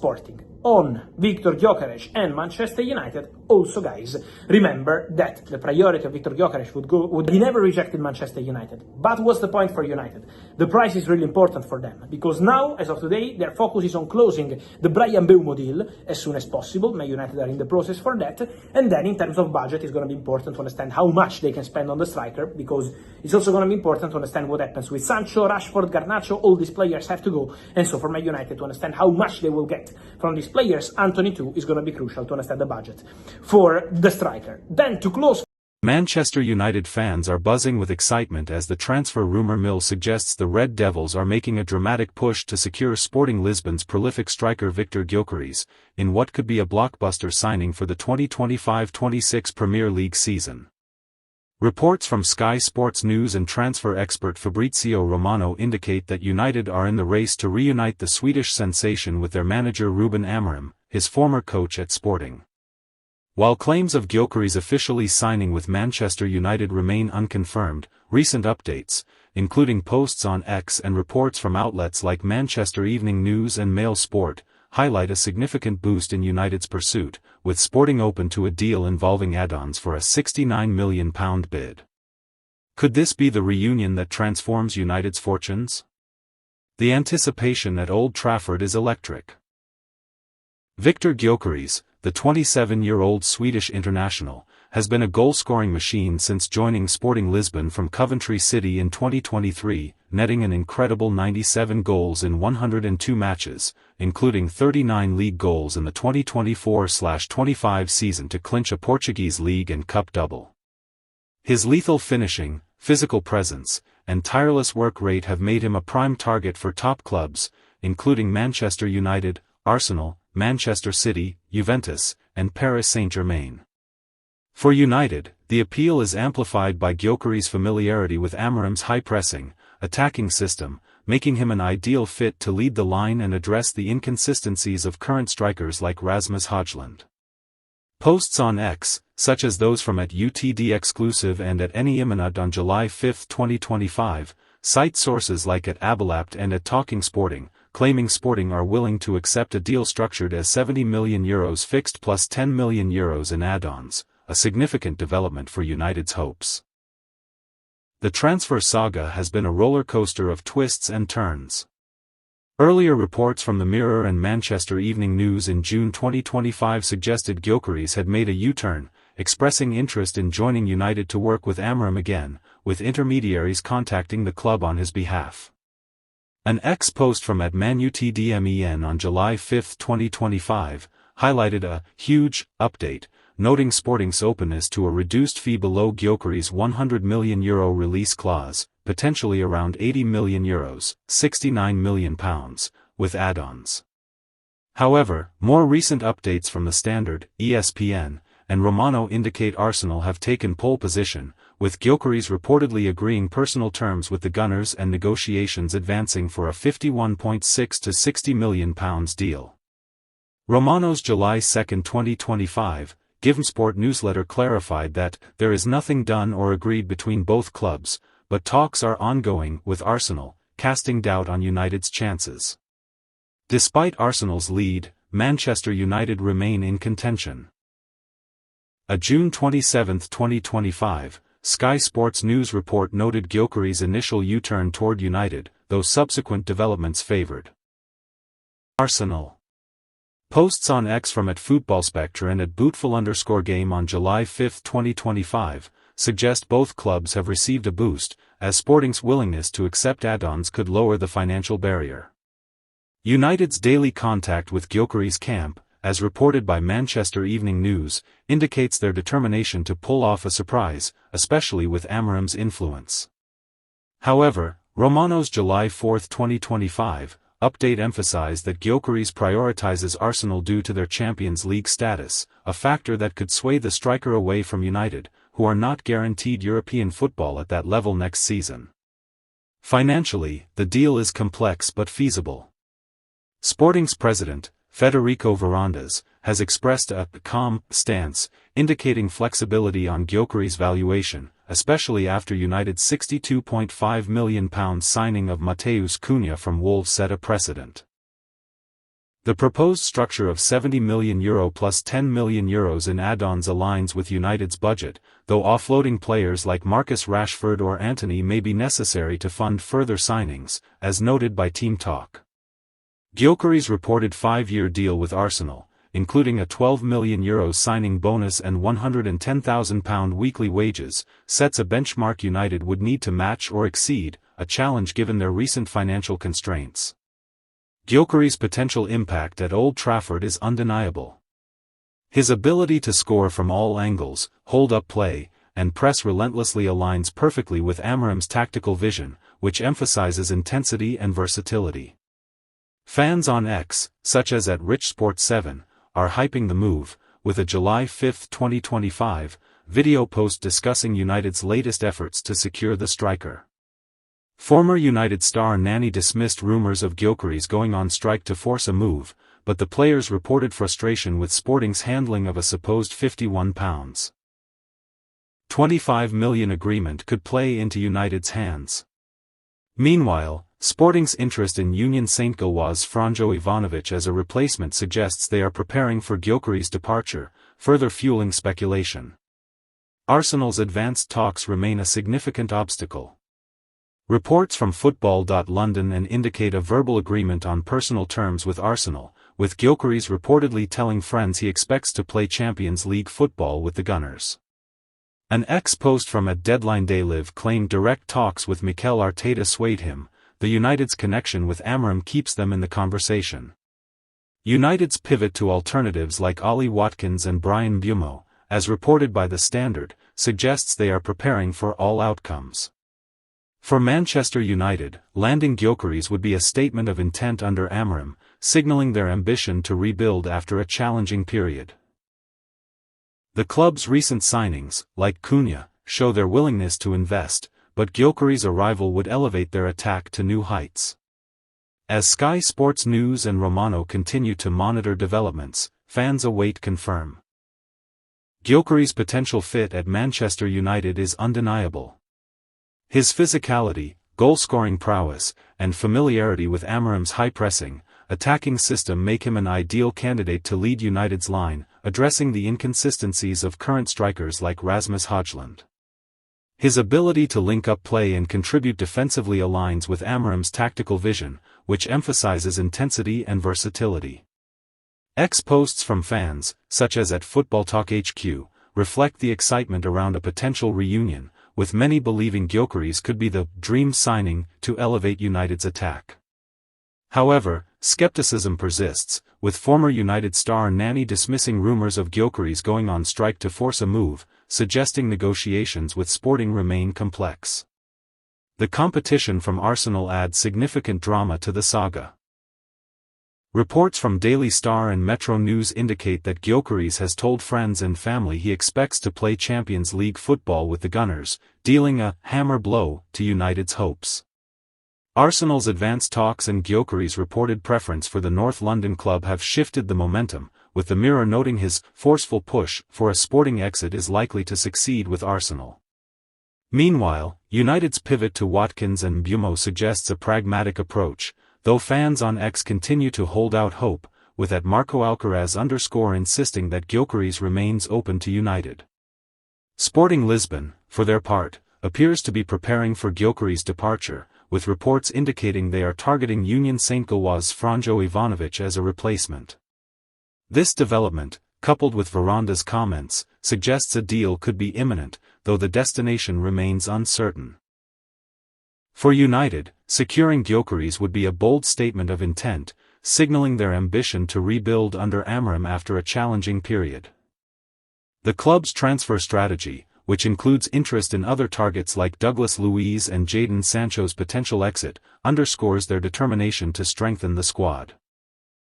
Sporting on Viktor Gyökeres and Manchester United. Also, guys, remember that the priority of Viktor Gyökeres would he never rejected Manchester United. But what's the point for United? The price is really important for them because now, as of today, their focus is on closing the Bryan Mbeumo deal as soon as possible. Man United are in the process for that. And then in terms of budget, it's going to be important to understand how much they can spend on the striker, because it's also going to be important to understand what happens with Sancho, Rashford, Garnacho. All these players have to go. And so for Man United to understand how much they will get from these players, Anthony too is going to be crucial to understand the budget for the striker. Then to close, Manchester United fans are buzzing with excitement as the transfer rumour mill suggests the Red Devils are making a dramatic push to secure Sporting Lisbon's prolific striker Viktor Gyökeres, in what could be a blockbuster signing for the 2025-26 Premier League season. Reports from Sky Sports News and transfer expert Fabrizio Romano indicate that United are in the race to reunite the Swedish sensation with their manager Ruben Amorim, his former coach at Sporting. While claims of Gyokeres officially signing with Manchester United remain unconfirmed, recent updates, including posts on X and reports from outlets like Manchester Evening News and Mail Sport, highlight a significant boost in United's pursuit, with Sporting open to a deal involving add-ons for a £69 million bid. Could this be the reunion that transforms United's fortunes? The anticipation at Old Trafford is electric. Viktor Gyökeres, the 27-year-old Swedish international, has been a goal-scoring machine since joining Sporting Lisbon from Coventry City in 2023, netting an incredible 97 goals in 102 matches, including 39 league goals in the 2024-25 season to clinch a Portuguese league and cup double. His lethal finishing, physical presence, and tireless work rate have made him a prime target for top clubs, including Manchester United, Arsenal, Manchester City, Juventus, and Paris Saint-Germain. For United, the appeal is amplified by Gyokeres' familiarity with Amorim's high-pressing, attacking system, making him an ideal fit to lead the line and address the inconsistencies of current strikers like Rasmus Højlund. Posts on X, such as those from @UTD Exclusive and @Any on July 5, 2025, cite sources like @Abelapt and @Talking Sporting, claiming Sporting are willing to accept a deal structured as €70 million fixed plus €10 million in add-ons, a significant development for United's hopes. The transfer saga has been a roller coaster of twists and turns. Earlier reports from the Mirror and Manchester Evening News in June 2025 suggested Gyokeres had made a U-turn, expressing interest in joining United to work with Amorim again, with intermediaries contacting the club on his behalf. An X post from @ManUTDMEN on July 5, 2025, highlighted a "huge" update, noting Sporting's openness to a reduced fee below Gyokeres' €100 million release clause, potentially around €80 million, £69 million, with add-ons. However, more recent updates from The Standard, ESPN, and Romano indicate Arsenal have taken pole position, with Gyokeres reportedly agreeing personal terms with the Gunners and negotiations advancing for a £51.6 to £60 million deal. Romano's July 2, 2025, GivenSport newsletter clarified that there is nothing done or agreed between both clubs, but talks are ongoing, with Arsenal casting doubt on United's chances. Despite Arsenal's lead, Manchester United remain in contention. A June 27, 2025, Sky Sports News report noted Gyokeres' initial U-turn toward United, though subsequent developments favoured Arsenal. Posts on X from @FootballSpectre and @Bootful_game on July 5, 2025, suggest both clubs have received a boost, as Sporting's willingness to accept add-ons could lower the financial barrier. United's daily contact with Gyokeres' camp, as reported by Manchester Evening News, indicates their determination to pull off a surprise, especially with Amorim's influence. However, Romano's July 4, 2025, update emphasized that Gyokeres prioritizes Arsenal due to their Champions League status, a factor that could sway the striker away from United, who are not guaranteed European football at that level next season. Financially, the deal is complex but feasible. Sporting's president, Federico Varandas, has expressed a calm stance, indicating flexibility on Gyokeres' valuation, especially after United's £62.5 million signing of Matheus Cunha from Wolves set a precedent. The proposed structure of €70 million plus €10 million in add-ons aligns with United's budget, though offloading players like Marcus Rashford or Antony may be necessary to fund further signings, as noted by Team Talk. Gyokeres' reported 5-year deal with Arsenal, including a €12 million signing bonus and £110,000 weekly wages, sets a benchmark United would need to match or exceed, a challenge given their recent financial constraints. Gyokeres' potential impact at Old Trafford is undeniable. His ability to score from all angles, hold up play, and press relentlessly aligns perfectly with Amorim's tactical vision, which emphasizes intensity and versatility. Fans on X, such as at RichSport7, are hyping the move, with a July 5, 2025, video post discussing United's latest efforts to secure the striker. Former United star Nani dismissed rumors of Gyokeres going on strike to force a move, but the players reported frustration with Sporting's handling of a supposed £51.25 million agreement could play into United's hands. Meanwhile, Sporting's interest in Union Saint-Gilloise' Franjo Ivanovic as a replacement suggests they are preparing for Gyokeres' departure, further fueling speculation. Arsenal's advanced talks remain a significant obstacle. Reports from Football.London indicate a verbal agreement on personal terms with Arsenal, with Gyokeres reportedly telling friends he expects to play Champions League football with the Gunners. An ex-post from @DeadlineDayLive claimed direct talks with Mikel Arteta swayed him. The United's connection with Amorim keeps them in the conversation. United's pivot to alternatives like Ollie Watkins and Bryan Mbeumo, as reported by The Standard, suggests they are preparing for all outcomes. For Manchester United, landing Gyokeres would be a statement of intent under Amorim, signaling their ambition to rebuild after a challenging period. The club's recent signings, like Cunha, show their willingness to invest, but Gyokeres' arrival would elevate their attack to new heights. As Sky Sports News and Romano continue to monitor developments, fans await confirm. Gyokeres' potential fit at Manchester United is undeniable. His physicality, goal-scoring prowess, and familiarity with Amorim's high-pressing, attacking system make him an ideal candidate to lead United's line, addressing the inconsistencies of current strikers like Rasmus Højlund. His ability to link up play and contribute defensively aligns with Amorim's tactical vision, which emphasizes intensity and versatility. Ex-posts from fans, such as at Football Talk HQ, reflect the excitement around a potential reunion, with many believing Gyokeres could be the dream signing to elevate United's attack. However, skepticism persists, with former United star Nani dismissing rumors of Gyokeres going on strike to force a move, suggesting negotiations with Sporting remain complex. The competition from Arsenal adds significant drama to the saga. Reports from Daily Star and Metro News indicate that Gyokeres has told friends and family he expects to play Champions League football with the Gunners, dealing a hammer blow to United's hopes. Arsenal's advanced talks and Gyokeres' reported preference for the North London club have shifted the momentum, with the Mirror noting his forceful push for a Sporting exit is likely to succeed with Arsenal. Meanwhile, United's pivot to Watkins and Mbeumo suggests a pragmatic approach, though fans on X continue to hold out hope, with @MarcoAlcaraz_ insisting that Gyokeres remains open to United. Sporting Lisbon, for their part, appears to be preparing for Gyokeres' departure, with reports indicating they are targeting Union Saint-Gilloise' Franjo Ivanovic as a replacement. This development, coupled with Veranda's comments, suggests a deal could be imminent, though the destination remains uncertain. For United, securing Gyokeres would be a bold statement of intent, signaling their ambition to rebuild under Amorim after a challenging period. The club's transfer strategy, which includes interest in other targets like Douglas Luiz and Jadon Sancho's potential exit, underscores their determination to strengthen the squad.